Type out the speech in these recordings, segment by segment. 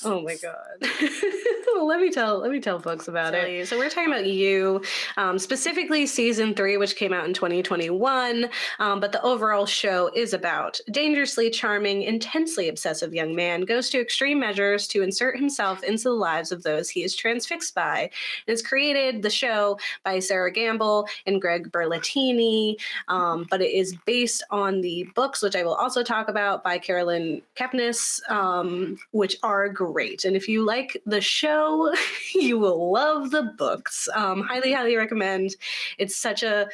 Oh my god. Well, let me tell folks about it. So we're talking about You, specifically season 3, which came out in 2021. But the overall show is about a dangerously charming, intensely obsessive young man goes to extreme measures to insert himself into the lives of those he is transfixed by. And it's created the show by Sarah Gamble and Greg Berlatini, but it is based on the books, which I will also talk about, by Carolyn Kepnes, which are great. And if you like the show, you will love the books. Highly, highly recommend. It's such a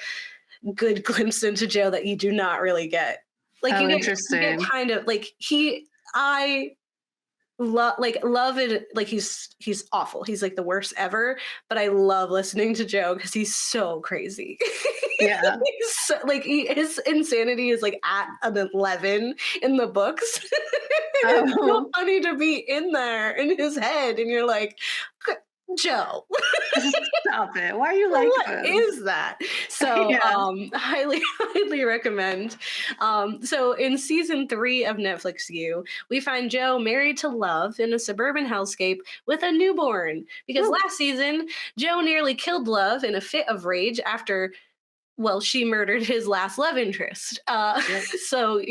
good glimpse into Joe that you do not really get. Like you get kind of like I love it. Like he's awful. He's like the worst ever. But I love listening to Joe because he's so crazy. Yeah. His insanity is like at an 11 in the books. It's so funny to be in there in his head, and you're like, Joe, stop it. Why are you like what this? is that? So highly, highly recommend. So in season 3 of Netflix You, we find Joe married to Love in a suburban hellscape with a newborn. Because last season, Joe nearly killed Love in a fit of rage after, well, she murdered his last love interest. So,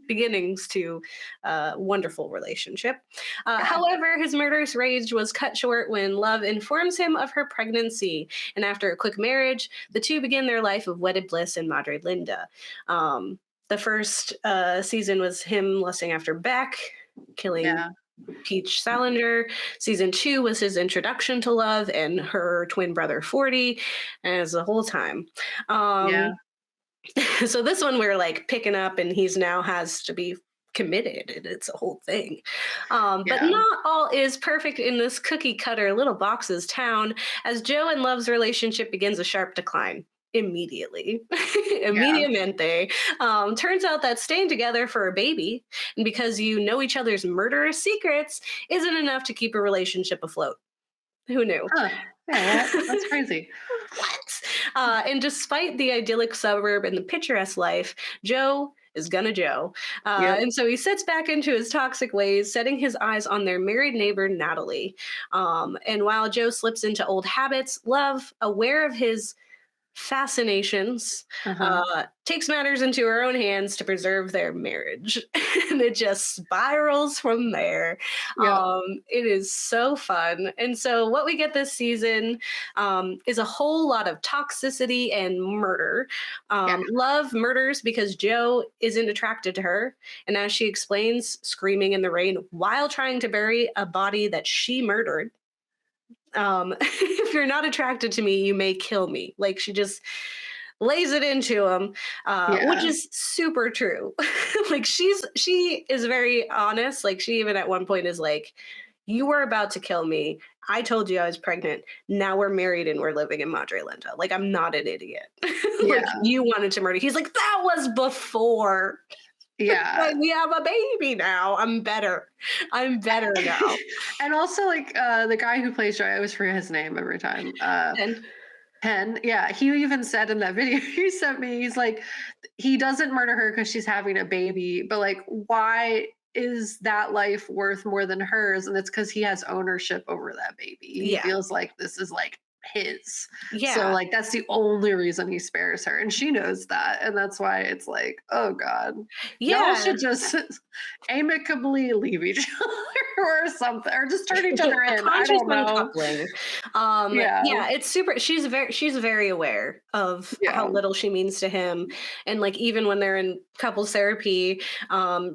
beginnings to a wonderful relationship. However, his murderous rage was cut short when Love informs him of her pregnancy. And after a quick marriage, the two begin their life of wedded bliss in Madre Linda. The first season was him lusting after Beck, killing Peach Salinger. Season 2 was his introduction to Love and her twin brother 40, as the whole time. So this one we're like picking up, and he's now has to be committed, and it's a whole thing. But not all is perfect in this cookie cutter little boxes town, as Joe and Love's relationship begins a sharp decline. Immediately. Immediatamente. Turns out that staying together for a baby, and because you know each other's murderous secrets, isn't enough to keep a relationship afloat. Who knew? Yeah, that's crazy. What? And despite the idyllic suburb and the picturesque life, Joe is gonna Joe. And so he sets back into his toxic ways, setting his eyes on their married neighbor, Natalie. And while Joe slips into old habits, Love, aware of his fascinations, takes matters into her own hands to preserve their marriage. And it just spirals from there. It is so fun. And so what we get this season is a whole lot of toxicity and murder. Love murders because Joe isn't attracted to her, and as she explains, screaming in the rain while trying to bury a body that she murdered. If you're not attracted to me, you may kill me. Like, she just lays it into him, which is super true. Like, she is very honest. Like, she even at one point is like, you were about to kill me. I told you I was pregnant. Now we're married and we're living in Madre Linda. Like, I'm not an idiot. Like, you wanted to murder. He's like, that was before. Like, we have a baby now. I'm better now. And also, like, the guy who plays Joy, I always forget his name every time. Penn. Yeah, he even said in that video he sent me, he's like, he doesn't murder her because she's having a baby, but like, why is that life worth more than hers? And it's because he has ownership over that baby. He feels like this is like his. So like, that's the only reason he spares her, and she knows that, and that's why it's like, oh god, y'all should just amicably leave each other or something, or just turn each other in. I don't know. It's super. She's very aware of how little she means to him, and like, even when they're in couples therapy,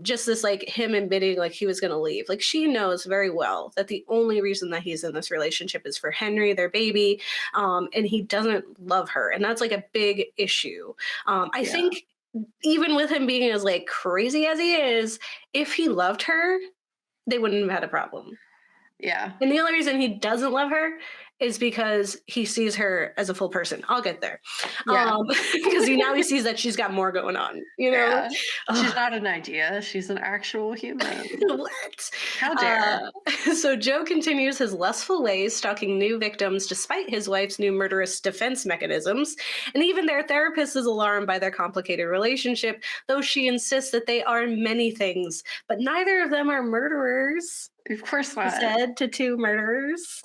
just this, like, him admitting like he was going to leave, like, she knows very well that the only reason that he's in this relationship is for Henry, their baby. And he doesn't love her, and that's like a big issue. I think even with him being as like crazy as he is, if he loved her, they wouldn't have had a problem. And the only reason he doesn't love her is because he sees her as a full person. I'll get there. Yeah. Because now he sees that she's got more going on, you know? Yeah. She's Ugh, not an idea. She's an actual human. what? How dare? Uh, so Joe continues his lustful ways, stalking new victims despite his wife's new murderous defense mechanisms. And even their therapist is alarmed by their complicated relationship, though she insists that they are many things, but neither of them are murderers. Of course He not. said to two murderers.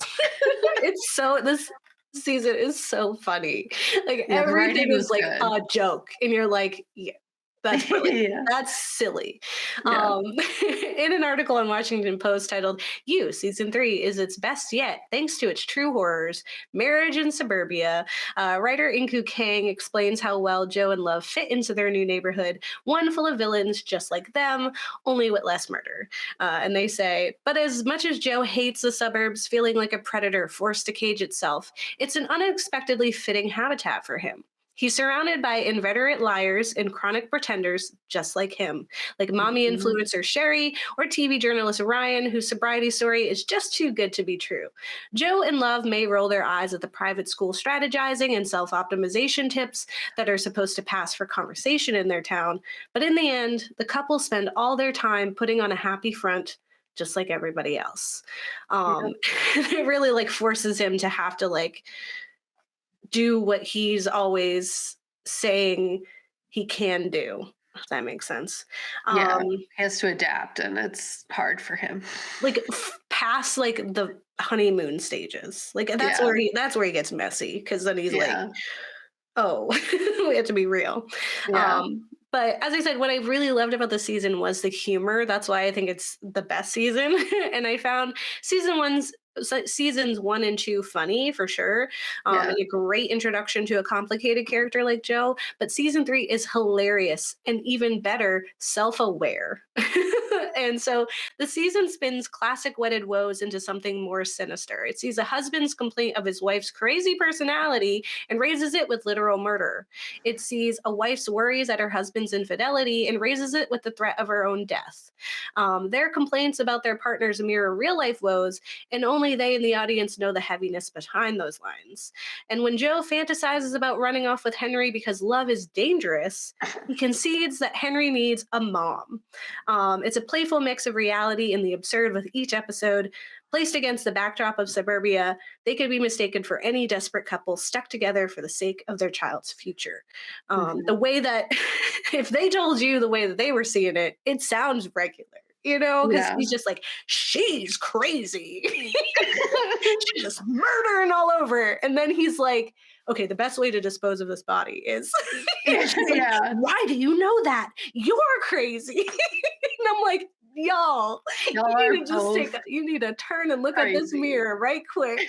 This season is so funny. Like Yeah, the everything writing is was like good. a joke, and you're like, yeah, that's brilliant. Yeah. That's silly. Yeah. In an article on Washington Post titled "You Season 3 is its best yet, thanks to its true horrors, marriage in suburbia," writer Inku Kang explains how well Joe and Love fit into their new neighborhood, one full of villains just like them, only with less murder. And they say, but as much as Joe hates the suburbs, feeling like a predator forced to cage itself, it's an unexpectedly fitting habitat for him. He's surrounded by inveterate liars and chronic pretenders just like him, like mommy Mhm. influencer Sherry or TV journalist Ryan, whose sobriety story is just too good to be true. Joe and Love may roll their eyes at the private school strategizing and self optimization tips that are supposed to pass for conversation in their town, but in the end, the couple spend all their time putting on a happy front just like everybody else. Yep. It really like forces him to have to like do what he's always saying he can do, if that makes sense. Yeah. Um, He has to adapt and it's hard for him. like past like the honeymoon stages. Like Yeah. that's where he gets messy because then he's like, Yeah. oh, we have to be real. Yeah. But as I said, what I really loved about the season was the humor. That's why I think it's the best season. And I found seasons 1 and 2 funny for sure, Yeah. and a great introduction to a complicated character like Joe. But season 3 is hilarious and even better, self-aware. And so the season spins classic wedded woes into something more sinister. It sees a husband's complaint of his wife's crazy personality and raises it with literal murder. It sees a wife's worries at her husband's infidelity and raises it with the threat of her own death. Their complaints about their partners mirror real life woes, and only they in the audience know the heaviness behind those lines. And when Joe fantasizes about running off with Henry because love is dangerous, he concedes that Henry needs a mom. It's a playful mix of reality and the absurd with each episode. Placed against the backdrop of suburbia, they could be mistaken for any desperate couple stuck together for the sake of their child's future. The Mhm. way that, if they told you the way that they were seeing it, it sounds regular, you know, because Yeah. he's just like, she's crazy. She's just murdering all over. And then he's like, okay, the best way to dispose of this body is. And Yeah. she's like, Yeah. why do you know that? You're crazy. And I'm like, y'all, Y'all are both you need to turn and look at this crazy. mirror right quick.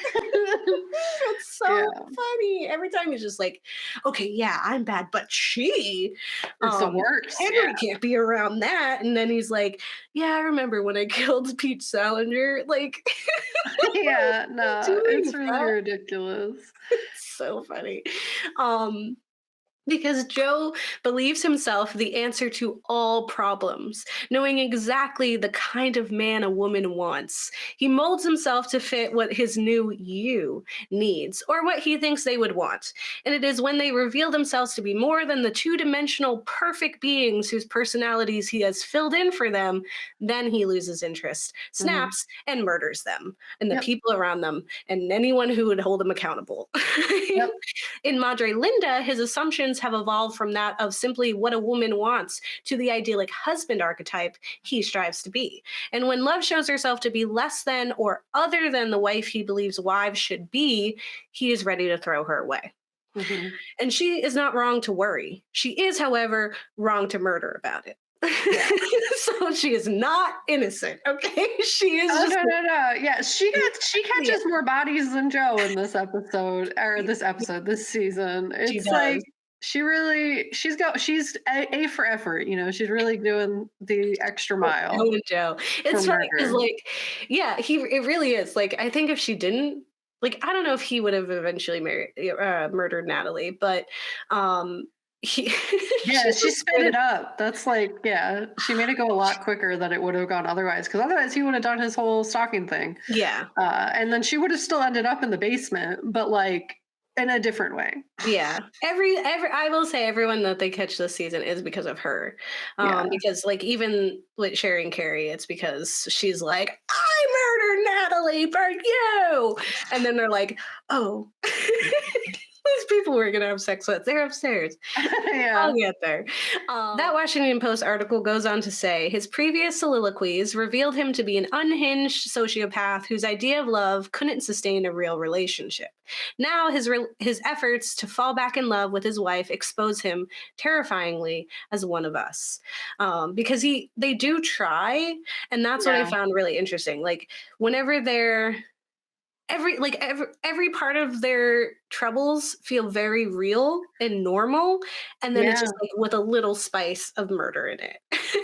It's so Yeah. funny. Every time he's just like, okay, yeah, I'm bad, but It's the um, worst. Yeah. Henry can't be around that. And then he's like, yeah, I remember when I killed Pete Salinger. Like, Yeah. what are No, you doing, it's really bro? ridiculous. It's so funny. Um, because Joe believes himself the answer to all problems, knowing exactly the kind of man a woman wants. He molds himself to fit what his new you needs, or what he thinks they would want. And it is when they reveal themselves to be more than the two-dimensional perfect beings whose personalities he has filled in for them, then he loses interest, Mhm. snaps, and murders them, and the Yep. people around them, and anyone who would hold him accountable. Yep. In Madre Linda, his assumptions have evolved from that of simply what a woman wants to the idyllic husband archetype he strives to be. And when Love shows herself to be less than or other than the wife he believes wives should be, he is ready to throw her away. Mhm. And she is not wrong to worry. She is, however, wrong to murder about it. Yeah. So she is not innocent, okay? She is Oh just no, no, no. Yeah, she yeah, catches more bodies than Joe in this episode or this season. she It's like does. she's a for effort, she's really doing the extra mile Knowing Joe. for It's funny because, murder. like, yeah, it really is. Like, I think if she didn't, like, I don't know if he would have eventually murdered Natalie, but um, he Yeah, she's she just sped it up. That's like, yeah, she made it go a lot quicker than it would have gone otherwise. Because otherwise, he would have done his whole stalking thing, yeah. and then she would have still ended up in the basement, but like in a different way. Yeah. Every I will say everyone that they catch this season is because of her. Yeah, Because like even with Sherry and Carrie, it's because she's like, I murdered Natalie for you. And then they're like, oh, these people we're gonna have sex with, they're upstairs. I'll yeah, get there. That Washington Post article goes on to say his previous soliloquies revealed him to be an unhinged sociopath whose idea of love couldn't sustain a real relationship. Now his efforts to fall back in love with his wife expose him terrifyingly as one of us, because they do try, and that's what I yeah, found really interesting. Like whenever they're every part of their troubles feel very real and normal, and then it's yeah, just like with a little spice of murder in it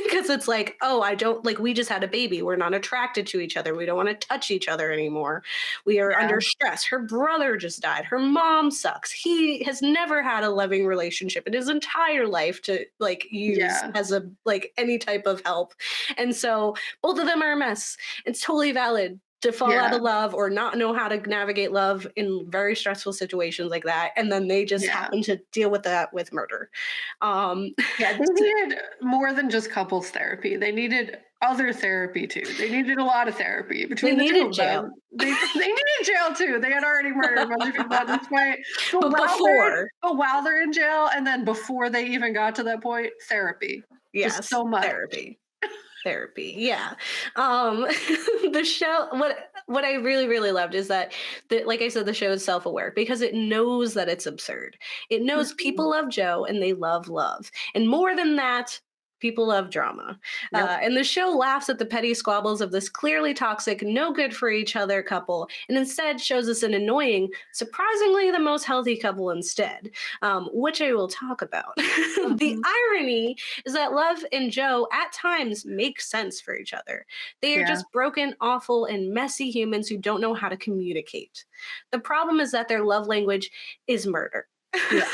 because it's like, oh, I don't like, we just had a baby, we're not attracted to each other, we don't want to touch each other anymore, we are yeah, under stress, her brother just died, her mom sucks, he has never had a loving relationship in his entire life to like use yeah, as a like any type of help, and so both of them are a mess. It's totally valid to fall out yeah, of love or not know how to navigate love in very stressful situations like that, and then they just yeah. happen to deal with that with murder. um Yeah, they needed more than just couples therapy. They needed other therapy too. They needed a lot of therapy they between the two needed of jail, them. They needed jail too. They had already murdered a bunch of people at this point. but before, But while they're in jail, and then before they even got to that point, therapy. Just yes, so much. therapy, yeah. The show, what I really loved is that like I said, the show is self-aware because it knows that it's absurd. It knows Mhm. people love Joe and they love, and more than that, people love drama. Yep. And the show laughs at the petty squabbles of this clearly toxic, no good for each other couple, and instead shows us an annoying, surprisingly the most healthy couple instead, which I will talk about. The Mhm. irony is that Love and Joe at times make sense for each other. They are Yeah. just broken, awful, and messy humans who don't know how to communicate. The problem is that their love language is murder. Yeah.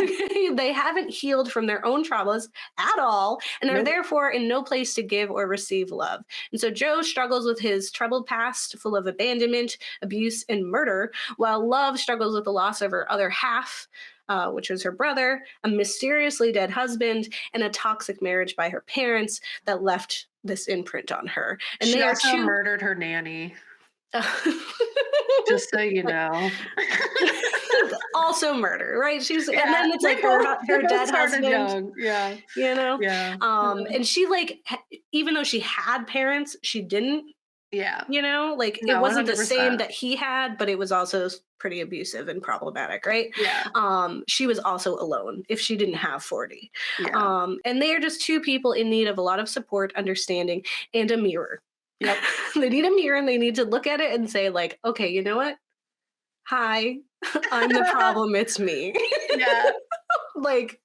They haven't healed from their own traumas at all and are Nope. therefore in no place to give or receive love. And so Joe struggles with his troubled past full of abandonment, abuse, and murder, while Love struggles with the loss of her other half, which was her brother, a mysteriously dead husband, and a toxic marriage by her parents that left this imprint on her. And She they are also two. murdered her nanny, just so you know. Also murder, right? She's, and Yeah, then it's like her they her both dead started husband, young. Yeah. you know. Yeah. And she like even though she had parents, she didn't, Yeah. you know, like it No, wasn't the same 100%. that he had, but it was also pretty abusive and problematic, right? Yeah. She was also alone if she didn't have 40. Yeah. And they are just two people in need of a lot of support, understanding, and a mirror. Yep. They need a mirror and they need to look at it and say like, okay, you know what, hi, I'm the problem, it's me. Yeah. Like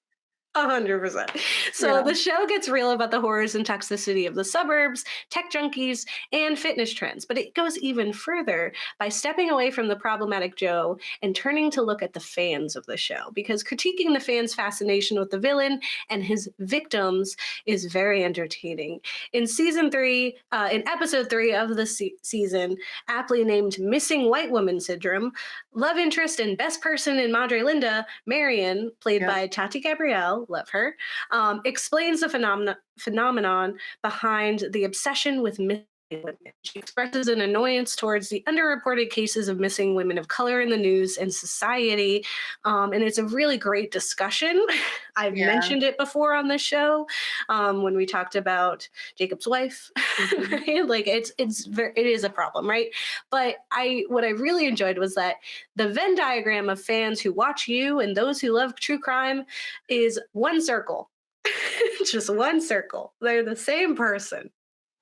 100%. So Yeah. the show gets real about the horrors and toxicity of the suburbs, tech junkies, and fitness trends, but it goes even further by stepping away from the problematic Joe and turning to look at the fans of the show, because critiquing the fans' fascination with the villain and his victims is very entertaining. In in episode 3 of the season, aptly named Missing White Woman Syndrome, love interest and best person in Madre Linda, Marion, played Yep. by Tati Gabrielle, love her, explains the phenomenon behind the obsession with missing women. She expresses an annoyance towards the underreported cases of missing women of color in the news and society. And it's a really great discussion. I've Yeah. mentioned it before on this show, when we talked about Jacob's wife. Mhm. Right? Like it is a problem, right? But what I really enjoyed was that the Venn diagram of fans who watch you and those who love true crime is one circle. Just one circle. They're the same person.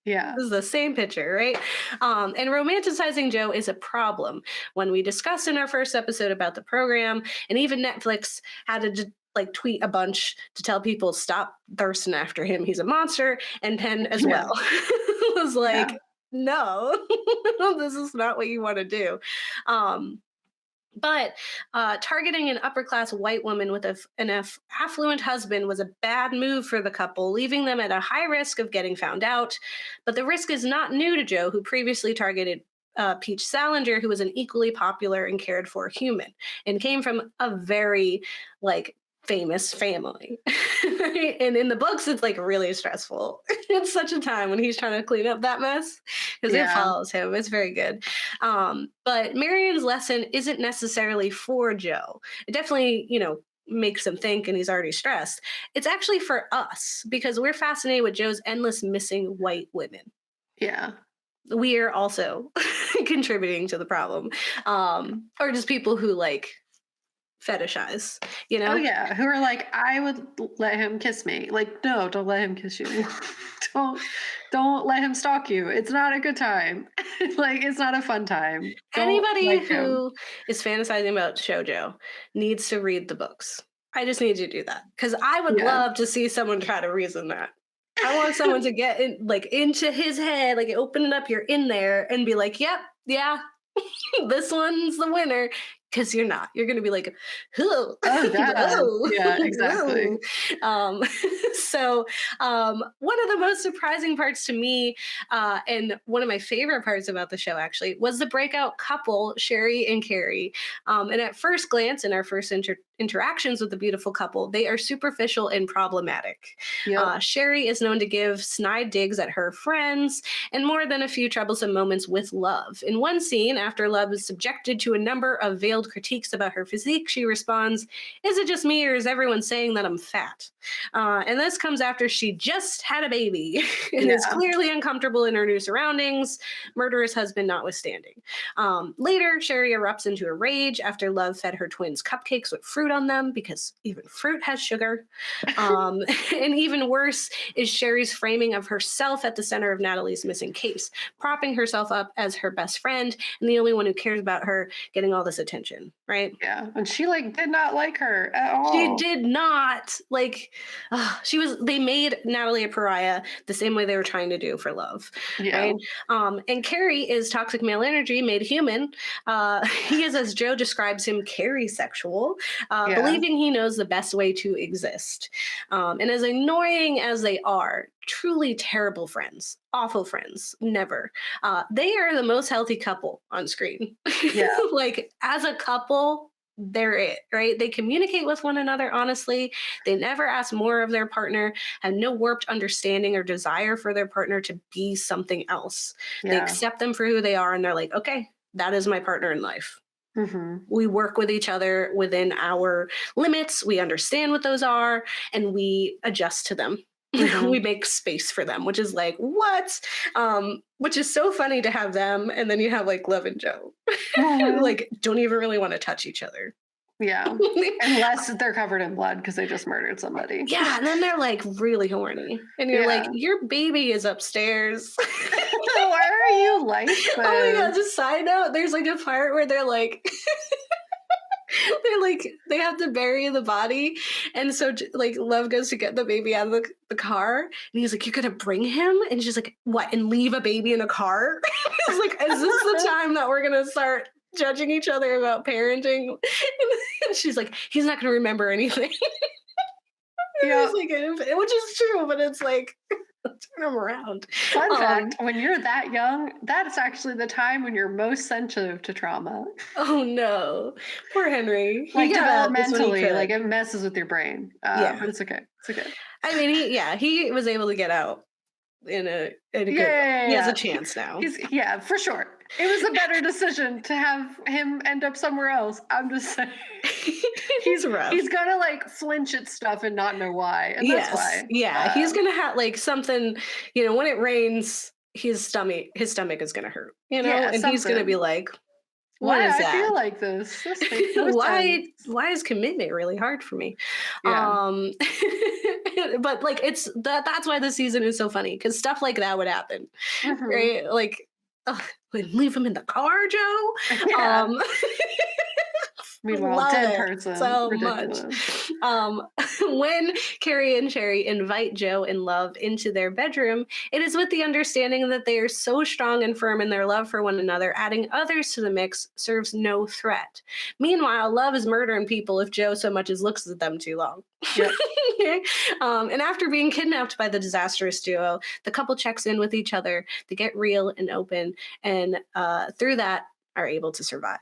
Yeah. This is the same picture, right? And romanticizing Joe is a problem. When we discussed in our first episode about the program, and even Netflix had to like tweet a bunch to tell people stop thirsting after him. He's a monster, and Penn as Yeah. well was Yeah. like, no, this is not what you want to do. Um, But targeting an upper class white woman with affluent husband was a bad move for the couple, leaving them at a high risk of getting found out. But the risk is not new to Joe, who previously targeted Peach Salinger, who was an equally popular and cared for human and came from a very like famous family. And in the books, it's like really stressful. It's such a time when he's trying to clean up that mess because it Yeah. follows him. It's very good. But Marion's lesson isn't necessarily for Joe. It definitely, makes him think and he's already stressed. It's actually for us because we're fascinated with Joe's endless missing white women. Yeah. We are also contributing to the problem. Or just people who like fetishize, you Oh know? yeah, who are like, I would let him kiss me. Like, no, don't let him kiss you. don't don't let him stalk you. It's not a good time. Like, it's not a fun time. Don't Anybody like him. who is fantasizing about shoujo needs to read the books. I just need you to do that because I would Yeah. love to see someone try to reason that. I want someone to get in, like into his head, like open it up. You're in there and be like, "Yep, yeah, this one's the winner." Because you're not. You're going to be like, "Who? Oh god. Whoa, Yeah, exactly. whoa." Um, so, one of the most surprising parts to me, and one of my favorite parts about the show actually, was the breakout couple, Sherry and Carrie. And at first glance, in our first interactions with the beautiful couple, they are superficial and problematic. Yep. Sherry is known to give snide digs at her friends and more than a few troublesome moments with Love. In one scene, after Love is subjected to a number of veiled critiques about her physique, she responds, "Is it just me or is everyone saying that I'm fat?" And this comes after she just had a baby and is Yeah. clearly uncomfortable in her new surroundings, murderous husband notwithstanding. Later, Sherry erupts into a rage after Love fed her twins cupcakes with fruit on them because even fruit has sugar. Um, and even worse is Sherry's framing of herself at the center of Natalie's missing case, propping herself up as her best friend and the only one who cares about her getting all this attention, right? Yeah. And she like did not like her at She all. did not like. They made Natalie a pariah the same way they were trying to do for Love, Yeah. right? And Carrie is toxic male energy made human. He is, as Joe describes him, Carrie sexual, Yeah. believing he knows the best way to exist. And as annoying as they are, truly terrible friends, awful friends, never. They are the most healthy couple on screen. Yeah. Like as a couple, they're it, right? They communicate with one another honestly. They never ask more of their partner, have no warped understanding or desire for their partner to be something else. They Yeah. accept them for who they are and they're like, okay, that is my partner in life. Hmm. We work with each other within our limits. We understand what those are and we adjust to them. We Hmm. make space for them, which is like, what? Which is so funny to have them. And then you have like Love and Joe, who Hmm. like don't even really want to touch each other. Yeah. Unless they're covered in blood because they just murdered somebody. Yeah, and then they're like really horny. And you're like, Yeah. your baby is upstairs. Why are you like Oh my god, this? just side note, there's like a part where they're like they're like they have to bury the body and so like Love goes to get the baby out of the car and he's like, you're gonna bring him, and she's like, what, and leave a baby in a car? It's like, is this the time that we're gonna start judging each other about parenting? And she's like, he's not gonna remember anything. Yeah. It's like, which is true, but it's like turn him around. Fun um fact, when you're that young, that's actually the time when you're most sensitive to trauma. oh no, poor Henry, he Like got out just when he developmentally, like could. it messes with your brain. Yeah, But it's okay. It's okay. I mean, he was able to get out in a Yeah, good way. yeah, yeah, He has a yeah. chance now. Yeah, for sure. It was a better decision to have him end up somewhere else. I'm just saying. He's rough. He's gonna like flinch at stuff and not know why, and that's Yes, why. yeah, he's gonna have like something. When it rains, his stomach is gonna hurt. Yeah, And he's gonna be something. like, "What Why is I that? feel like this? This makes no sense. Why is commitment really hard for me?" Yeah. Um, but like that's why the season is so funny because stuff like that would happen, Hmm. right? Like, ugh, leave him in the car, Joe. Yeah. Um, Meanwhile, Love dead it person. so much. Ridiculous. Um, when Carrie and Sherry invite Joe and Love into their bedroom, it is with the understanding that they are so strong and firm in their love for one another, adding others to the mix serves no threat. Meanwhile, Love is murdering people if Joe so much as looks at them too long. Yep. And after being kidnapped by the disastrous duo, the couple checks in with each other to get real and open, and through that, are able to survive.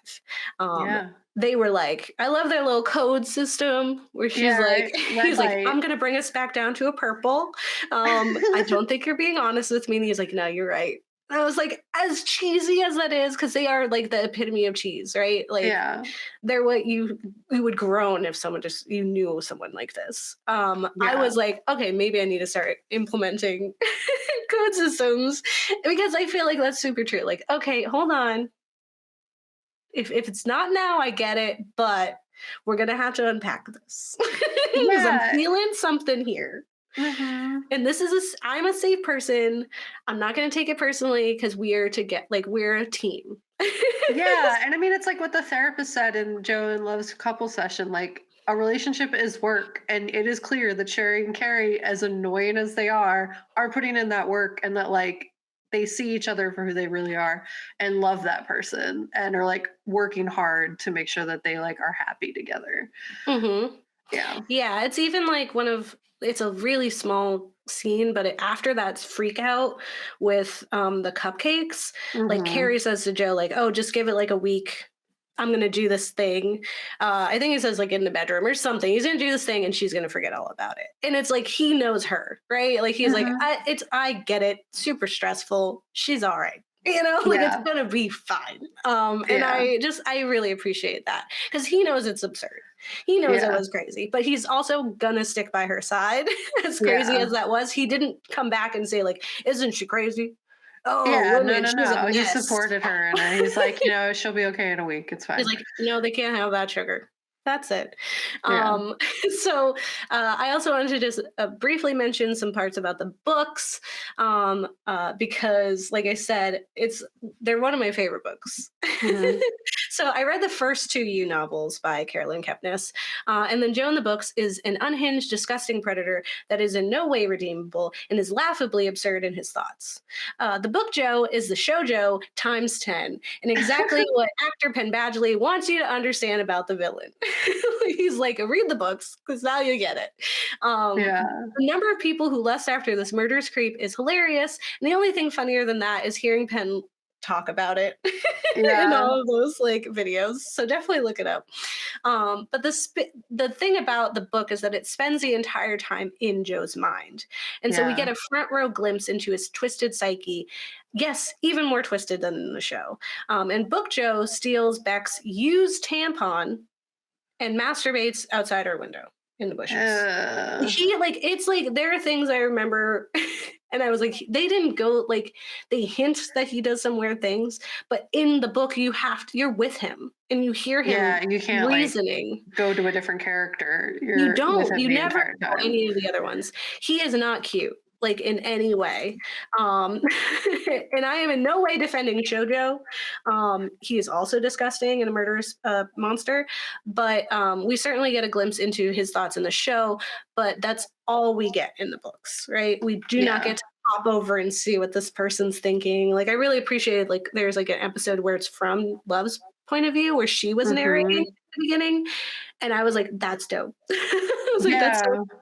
Um, Yeah. they were like, I love their little code system where she's Yeah, like, right. Red he's like, I'm light. gonna bring us back down to a purple. I don't think you're being honest with me. And he's like, no, you're right. I was like, as cheesy as that is, because they are like the epitome of cheese, right? Like Yeah. they're what you would groan if someone just you knew someone like this. I Yeah. was like, okay, maybe I need to start implementing code systems because I feel like that's super true. Like, okay, hold on, if it's not now, I get it, but we're gonna have to unpack this because I'm Yeah. feeling something here. Mhm. And this is I'm a safe person. I'm not gonna take it personally because we're a team. Yeah, and I mean, it's like what the therapist said in Joe and Love's couple session, like, a relationship is work, and it is clear that Sherry and Carrie, as annoying as they are putting in that work and that, like, they see each other for who they really are and love that person and are, like, working hard to make sure that they, like, are happy together. Hmm. Yeah. Yeah, it's even like it's a really small scene, but after that freak out with the cupcakes, like Mhm. Carrie says to Joe, like, oh, just give it like a week. I'm gonna do this thing. I think he says like in the bedroom or something. He's gonna do this thing and she's gonna forget all about it. And it's like he knows her, right? Like he's like, Mhm. I get it. Super stressful. She's all right. Like it's Yeah. gonna be fine. And Yeah. I really appreciate that because he knows it's absurd. He knows it Yeah. was crazy, but he's also gonna stick by her side. As crazy Yeah. as that was, he didn't come back and say like, "Isn't she crazy? Oh, Yeah, no, women, no, she's a no. He mess." supported her in it. He's like, she'll be okay in a week. It's He's fine. like, "No, they can't have that sugar." That's it. Yeah. Um, so I also wanted to just briefly mention some parts about the books because, like I said, they're one of my favorite books. Mhm. So I read the first two You novels by Carolyn Kepnes, and then Joe in the Books is an unhinged, disgusting predator that is in no way redeemable and is laughably absurd in his thoughts. The book Joe is the show Joe times 10, and exactly what actor Penn Badgley wants you to understand about the villain. He's like, read the books because now you get it. Yeah. The number of people who lust after this murderous creep is hilarious, and the only thing funnier than that is hearing Penn talk about it in Yeah. all of those like videos. So definitely look it up. But the thing about the book is that it spends the entire time in Joe's mind, and so we Yeah. get a front row glimpse into his twisted psyche. Yes, even more twisted than in the show. And Book Joe steals Beck's used tampon and masturbates outside her window in the bushes. Uh, He like it's like there are things I remember and I was like they didn't go like they hint that he does some weird things, but in the book you're with him and you hear him yeah, you can't like reasoning. go to a different character. You You're with don't. him You the never entire know time. any of the other ones. He is not cute, like in any way. Um, and I am in no way defending Shoujo. He is also disgusting and a murderous monster, but we certainly get a glimpse into his thoughts in the show. But that's all we get in the books, right? We do not Yeah. get to hop over and see what this person's thinking. Like I really appreciated like there's like an episode where it's from Love's point of view where she was narrating Mhm. at the beginning and I was like, that's dope. I was like, that's so Yeah.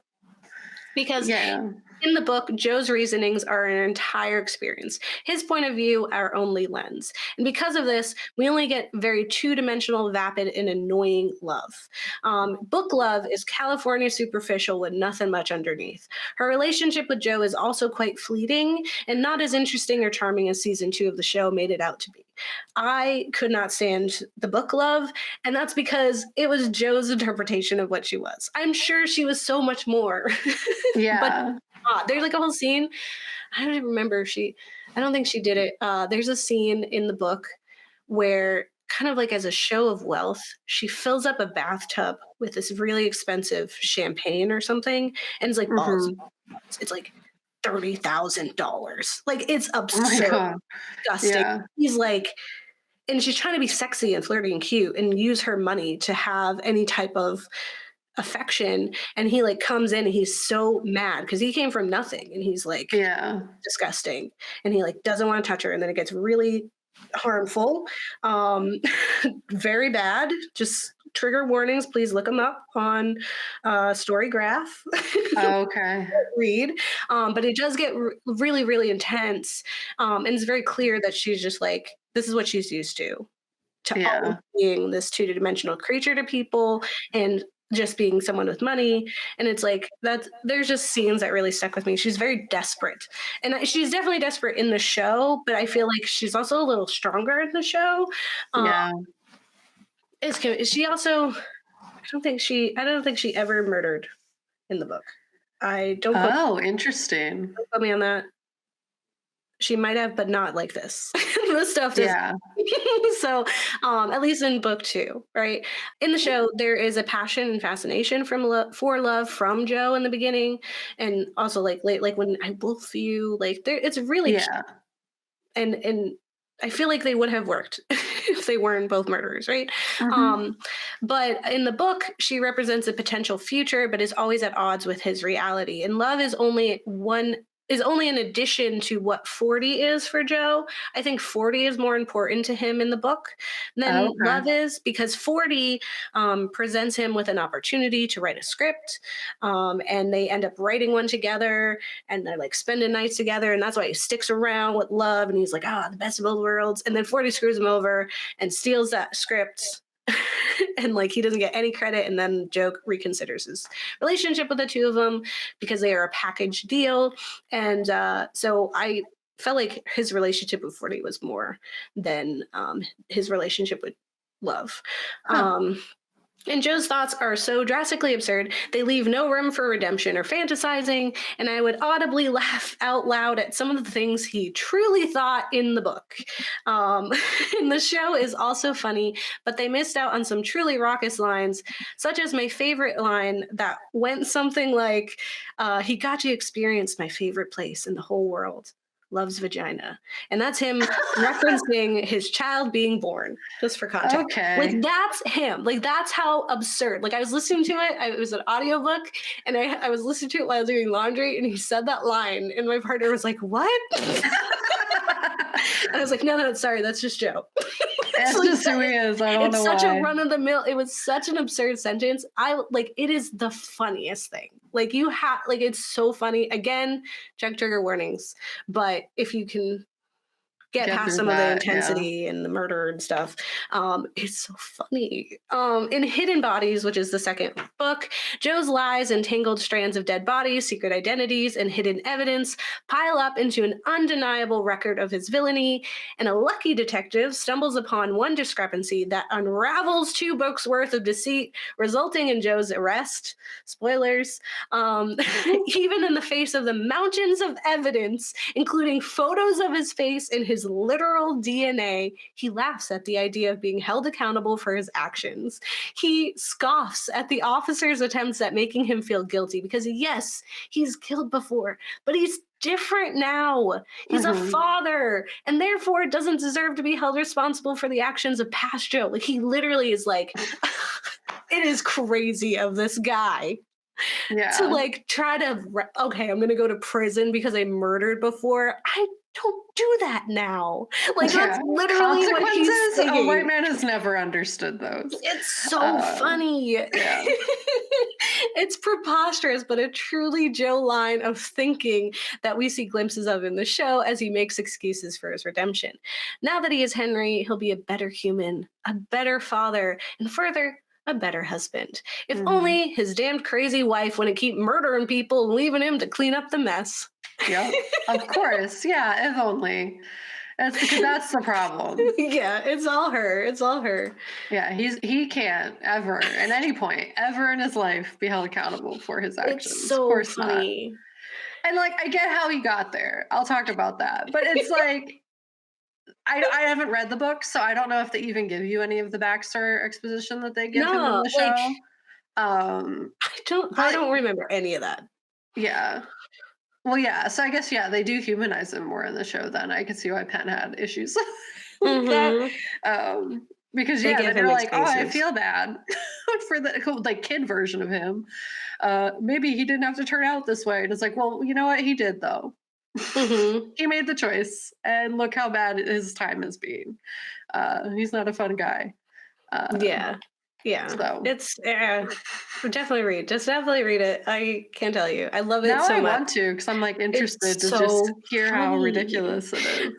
because Yeah. in the book, Joe's reasonings are an entire experience. His point of view, our only lens. And because of this, we only get very two dimensional, vapid, and annoying love. Book love is California superficial with nothing much underneath. Her relationship with Joe is also quite fleeting and not as interesting or charming as season 2 of the show made it out to be. I could not stand the book love, and that's because it was Joe's interpretation of what she was. I'm sure she was so much more, but Yeah. there's like a whole scene. I don't even remember if she. I don't think she did it. There's a scene in the book where, kind of like as a show of wealth, she fills up a bathtub with this really expensive champagne or something, and it's like balls. Mhm. It's like $30,000. Like it's Oh my absurd, god. disgusting. Yeah. He's like, and she's trying to be sexy and flirty and cute and use her money to have any type of affection. And he like comes in and he's so mad because he came from nothing and he's like Yeah. disgusting and he like doesn't want to touch her and then it gets really harmful, um very bad. Just trigger warnings, please look them up on Storygraph. Okay. Read, but it does get really really intense, and it's very clear that she's just like this is what she's used to always Yeah. being this two-dimensional creature to people and just being someone with money. And it's like that's there's just scenes that really stuck with me. She's very desperate, and she's definitely desperate in the show, but I feel like she's also a little stronger in the show. um Yeah. is she also I don't think she ever murdered in the book. I don't quote, Oh, interesting. don't quote me on that. She might have, but not like this. This stuff does. Yeah. So, at least in book two, right? In the show, there is a passion and fascination for love from Joe in the beginning, and also like late, like when I wolf you, like there, it's really cute, Yeah. and I feel like they would have worked if they weren't both murderers, right? Mhm. Um, but in the book, she represents a potential future, but is always at odds with his reality. And love is only an addition to what 40 is for Joe. I think 40 is more important to him in the book than Okay. love is because 40 presents him with an opportunity to write a script, and they end up writing one together and they're like spending nights together. And that's why he sticks around with love. And he's like, ah, the best of both worlds. And then 40 screws him over and steals that script. And like he doesn't get any credit. And then Joe reconsiders his relationship with the two of them because they are a package deal. And so I felt like his relationship with 40 was more than his relationship with love. Huh. And Joe's thoughts are so drastically absurd, they leave no room for redemption or fantasizing, and I would audibly laugh out loud at some of the things he truly thought in the book. Um, and the show is also funny, but they missed out on some truly raucous lines, such as my favorite line that went something like, he got to experience my favorite place in the whole world. Loves vagina. And that's him referencing his child being born, just for context. Like Okay. that's him. Like that's how absurd. Like I was listening to it. It was an audiobook, and I was listening to it while I was doing laundry, and he said that line, and my partner was like, "What?" And I was like, "No, no, sorry, that's just Joe." That's Like, just who he is. I don't it's know such a why. run of the mill. It was such an absurd sentence. I like it is the funniest thing. Like you have like it's so funny. Again, check trigger warnings. But if you can get Get past through some of the that. Yeah. intensity and the murder and stuff. It's so funny. In Hidden Bodies, which is the second book, Joe's lies and tangled strands of dead bodies, secret identities, and hidden evidence pile up into an undeniable record of his villainy, and a lucky detective stumbles upon one discrepancy that unravels 2 books worth of deceit, resulting in Joe's arrest. Spoilers. Um, even in the face of the mountains of evidence, including photos of his face and his literal DNA, he laughs at the idea of being held accountable for his actions. He scoffs at the officer's attempts at making him feel guilty because, yes, he's killed before, but he's different now. He's a Mhm. father and therefore doesn't deserve to be held responsible for the actions of past Joe. Like, he literally is like, it is crazy of this guy to Yeah. like try to okay, I'm gonna go to prison because I murdered before. I don't do that now. Like that's Yeah. literally what he's Consequences? A white saying. man has never understood those. It's so Uh, funny. yeah. It's preposterous, but a truly Joe line of thinking that we see glimpses of in the show as he makes excuses for his redemption. Now that he is Henry, he'll be a better human, a better father, and further, a better husband. If Mhm. only his damned crazy wife wouldn't keep murdering people and leaving him to clean up the mess. Yep. Of course. Yeah. If only. That's because that's the problem. Yeah, it's all her. It's all her. Yeah, he can't ever, at any point, ever in his life, be held accountable for his It's actions. Of so course not. funny. And like, I get how he got there. I'll talk about that. But it's like, I haven't read the book, so I don't know if they even give you any of the backstory or exposition that they give him in No, the like show. Um, I but don't remember any of that. yeah. Well, yeah. So I guess yeah, they do humanize him more in the show. Then I could see why Penn had issues. that Mm-hmm. because They then give they're him like, oh, I excuses. feel bad for the like kid version of him. Maybe he didn't have to turn out this way. And it's like, well, you know what? He did though. Mm-hmm. He made the choice, and look how bad his time has been. He's not a fun guy. Uh, Yeah. Yeah. so It's definitely read. Just definitely read it. I can't tell you. I love it now so I much. want to because I'm like interested It's to just so hear how funny. ridiculous it is.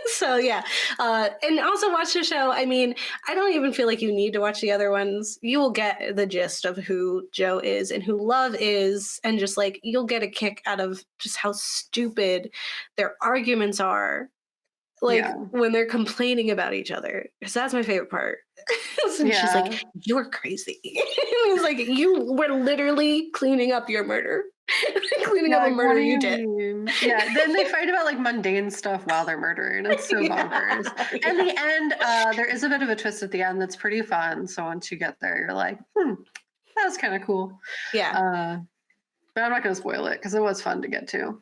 So yeah, and also watch the show. I mean, I don't even feel like you need to watch the other ones. You will get the gist of who Joe is and who Love is, and just like you'll get a kick out of just how stupid their arguments are. Like Yeah, when they're complaining about each other, because that's my favorite part. And she's like, yeah. "You're crazy." And he's like, "You were literally cleaning up your murder, cleaning Yeah, up a like, what do murder you you did." mean? Yeah, then they fight about like mundane stuff while they're murdering. It's so bonkers. Yeah, And yeah, the end, there is a bit of a twist at the end that's pretty fun. So once you get there, you're like, that was kind of cool. yeah. Uh, but I'm not going to spoil it because it was fun to get to.